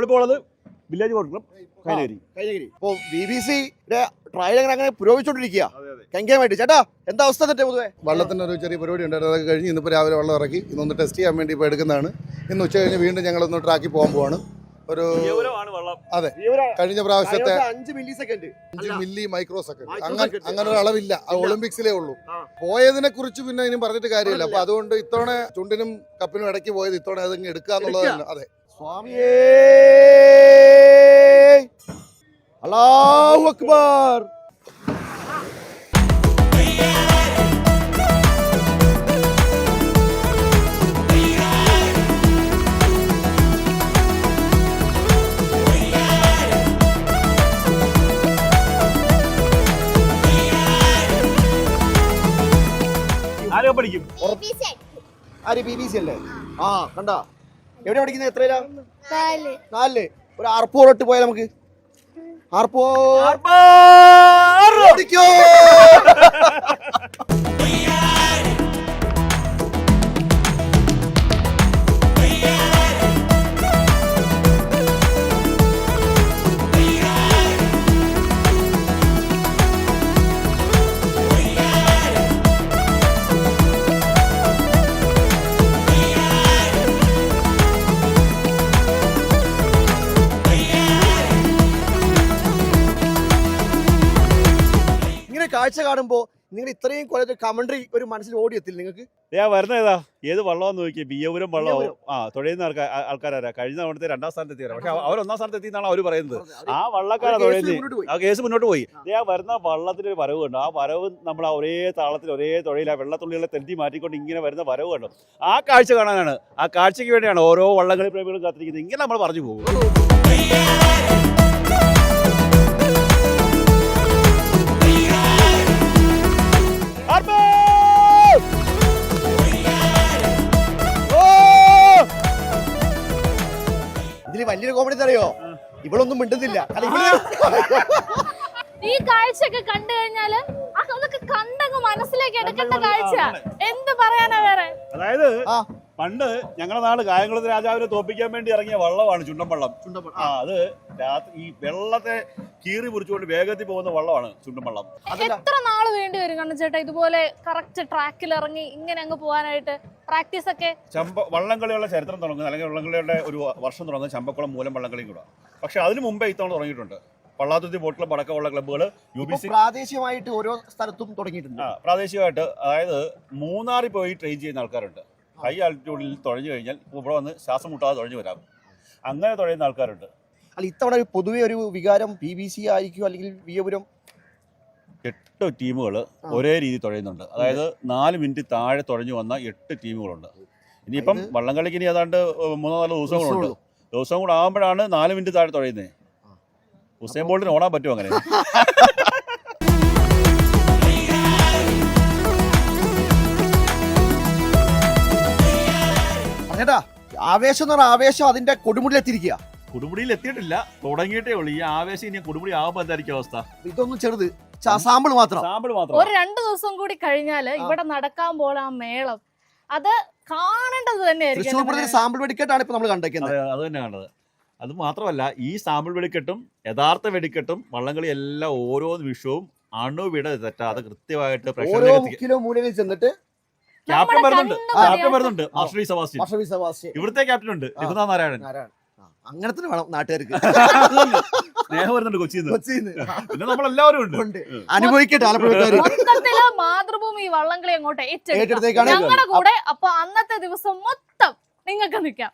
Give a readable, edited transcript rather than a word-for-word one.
നമ്മളിപ്പോൾ ഉള്ളത് village boat club Kainagiri. ഇപ്പോൾ BBC-യുടെ ട്രയൽ അങ്ങനെ പുരോഗമിച്ചുകൊണ്ടിരിക്കുക കെങ്കേമായിട്ട്. ചേട്ടാ എന്താ അവസ്ഥ എന്നിട്ട് പൊതുവെ? വള്ളത്തിൻ്റെ ഒരു ചെറിയ പരിപാടി ഉണ്ടായിരുന്നു, അതൊക്കെ കഴിഞ്ഞ് ഇന്നിപ്പോൾ രാവിലെ വെള്ളം ഇറക്കി ഇന്നൊന്ന് ടെസ്റ്റ് ചെയ്യാൻ വേണ്ടി ഇപ്പോൾ എടുക്കുന്നതാണ്. ഇന്ന് ഉച്ച കഴിഞ്ഞ് വീണ്ടും ഞങ്ങളൊന്ന് ട്രാക്കിൽ പോകാൻ പോവാണ്. ഒരു അതെ, കഴിഞ്ഞ പ്രാവശ്യത്തെ 5 മില്ലി മൈക്രോ സെക്കൻഡ് അങ്ങനെ ഒരു അളവില്ല, ഒളിമ്പിക്സിലേ ഉള്ളൂ. പോയതിനെ കുറിച്ച് പിന്നെ ഇനിയും പറഞ്ഞിട്ട് കാര്യമില്ല. അപ്പൊ അതുകൊണ്ട് ഇത്തവണ ചുണ്ടിനും കപ്പിനും ഇടയ്ക്ക് പോയത് ഇത്തവണ അതങ്ങ് എടുക്കുക എന്നുള്ളതാണ്. അതെ, സ്വാമിയേ അല്ലാഹു അക്ബർ. പഠിക്കും BBC അല്ലേ? ആ കണ്ടാ, എവിടെ പഠിക്കുന്നത്? എത്രയിലാ? 4. ഒരു ആർപ്പോട്ട് പോയാൽ നമുക്ക് ആർപ്പോ കാഴ്ച കാണുമ്പോ നിങ്ങൾ ഇത്രയും കൊല്ലത്തെ കമന്ററി ഒരു മനസ്സിൽ ഓടിയെത്തില്ല നിങ്ങൾക്ക്? വരുന്ന ഏതാ ഏത് വള്ളമെന്ന് നോക്കിയാൽ ബിയ്യപുരം വള്ളവും തുഴയുന്ന ആൾക്കാരാ. കഴിഞ്ഞ തവണത്തെ 2ാം സ്ഥാനത്ത് എത്തിയവരാ, പക്ഷെ അവർ 1ാം സ്ഥാനത്ത് എത്തിയെന്നാണ് അവർ പറയുന്നത്. ആ വള്ളക്കാരാ തുഴയുന്നത്. ആ കേസ് മുന്നോട്ട് പോയി. വരുന്ന വള്ളത്തിന് ഒരു വരവ് കണ്ടു. ആ വരവ് നമ്മൾ ഒരേ താളത്തിൽ ഒരേ തുഴയിൽ ആ വെള്ളത്തുള്ളികളെ തെറ്റി മാറ്റിക്കൊണ്ട് ഇങ്ങനെ വരുന്ന വരവ് കണ്ടു. ആ കാഴ്ച കാണാനാണ്, ആ കാഴ്ചയ്ക്ക് വേണ്ടിയാണ് ഓരോ വള്ളംകളി പ്രേമികളും കാത്തിരിക്കുന്നത്. ഇങ്ങനെ നമ്മൾ പറഞ്ഞു പോകും. ഇതില് വലിയൊരു കോമഡി അറിയോ? ഇവളൊന്നും മിണ്ടുന്നില്ല. ഈ കാഴ്ചയൊക്കെ കണ്ടു കഴിഞ്ഞാല് അതൊക്കെ കണ്ടങ്ങ് മനസ്സിലേക്ക് എടുക്കേണ്ട കാഴ്ച. എന്ത് പറയാനാ വേറെ? അതായത് പണ്ട് ഞങ്ങളുടെ നാട് കായംകുളത്ത് രാജാവിനെ തോപ്പിക്കാൻ വേണ്ടി ഇറങ്ങിയ വള്ളമാണ് ചുണ്ടൻവള്ളം. അത് രാത്രി ഈ വെള്ളത്തെ കീറി മുറിച്ചുകൊണ്ട് വേഗത്തിൽ പോകുന്ന വള്ളമാണ് ചുണ്ടൻവള്ളം. എത്ര നാള് വേണ്ടി വരും കണ്ണച്ചേട്ടാ ഇതുപോലെ കറക്റ്റ് ട്രാക്കിൽ ഇറങ്ങി ഇങ്ങനെ അങ്ങ് പോകാനായിട്ട്? പ്രാക്ടീസ് ഒക്കെ വള്ളംകളിയുടെ ചരിത്രം തുടങ്ങുന്നത്, അല്ലെങ്കിൽ വള്ളംകളിയുടെ ഒരു വർഷം തുടങ്ങുന്നത് ചമ്പക്കുളം മൂലം വള്ളംകളിയും കൂടെ. പക്ഷെ അതിന് മുമ്പേ ഇത്തവണ തുടങ്ങിയിട്ടുണ്ട്. പള്ളാത്തുരുത്തി ബോട്ട് ക്ലബ് അടക്കമുള്ള ക്ലബ്ബുകൾ UBC പ്രാദേശികമായിട്ട് ഓരോ സ്ഥലത്തും തുടങ്ങിയിട്ടുണ്ട്. പ്രാദേശികമായിട്ട്, അതായത് മൂന്നാറിൽ പോയി ട്രെയിൻ ചെയ്യുന്ന ആൾക്കാരുണ്ട്. ഹൈ ആൾട്ടിറ്റ്യൂഡിൽ തുഴഞ്ഞു കഴിഞ്ഞാൽ ഇവിടെ വന്ന് ശ്വാസം മുട്ടാതെ തുഴഞ്ഞു വരാം. അങ്ങനെ തുഴയുന്ന ആൾക്കാരുണ്ട്. അല്ല, ഇത്തവണ പൊതുവെ ഒരു വികാരം BBC ആയിരിക്കും അല്ലെങ്കിൽ വിയ്യപുരം? 8 ടീമുകൾ ഒരേ രീതി തുഴയുന്നുണ്ട്. അതായത് 4 മിനിറ്റ് താഴെ തുഴഞ്ഞു വന്ന 8 ടീമുകളുണ്ട്. ഇനിയിപ്പം വള്ളംകളിക്ക് ഇനി ഏതാണ്ട് 3-4 ദിവസങ്ങളുണ്ട്. ദിവസം കൂടെ ആകുമ്പോഴാണ് 4 മിനിറ്റ് താഴെ തുഴയുന്നത്. ഉസൈൻ ബോൾട്ടിന് ഓടാൻ പറ്റുമോ അങ്ങനെ? ആവേശം എന്ന് പറഞ്ഞാൽ ആവേശം അതിന്റെ കൊടുമുടിയിൽ എത്തിയിരിക്കുക. കൊടുമുടിയിൽ എത്തിയിട്ടില്ല, തുടങ്ങിയിട്ടേ ഉള്ളൂ. ഈ ആവേശം ഇനി കൊടുമുടി ആകുമ്പോൾ എന്തായിരിക്കും അവസ്ഥ? ഇതൊന്നും ചെറുത്, സാമ്പിൾ മാത്രം. ഒരു 2 ദിവസം കൂടി കഴിഞ്ഞാല് ഇവിടെ നടക്കാൻ പോലെ ആ മേളം അത് കാണേണ്ടത് തന്നെയായിരിക്കും. സാമ്പിൾ വെടിക്കെട്ടാണ് ഇപ്പൊ നമ്മൾ കണ്ടേക്കുന്നത്. അത് തന്നെ കണ്ടത്. അത് മാത്രമല്ല, ഈ സാമ്പിൾ വെടിക്കെട്ടും യഥാർത്ഥ വെടിക്കെട്ടും വള്ളംകളി എല്ലാം ഓരോ നിമിഷവും അണുവിട തെറ്റാതെ കൃത്യമായിട്ട് ചെന്നിട്ട് ക്യാപ്റ്റൻ വരുന്നുണ്ട്. ഇവിടുത്തെ ക്യാപ്റ്റൻ ഉണ്ട്, രഘുനാഥ് നാരായണൻ. അങ്ങനെ തന്നെ വേണം നാട്ടുകാർക്ക്. സ്നേഹം വരുന്നുണ്ട് കൊച്ചിന്ന്. പിന്നെ നമ്മളെല്ലാവരും ഉണ്ട്. അനുഭവിക്കട്ടെ ആലപ്പുഴക്കാര്. മാതൃഭൂമി വള്ളംകളി അങ്ങോട്ട് ഏറ്റെടുത്തേക്കാണ് ഞങ്ങളുടെ കൂടെ. അപ്പൊ അന്നത്തെ ദിവസം മൊത്തം നിങ്ങൾക്ക് നിൽക്കാം.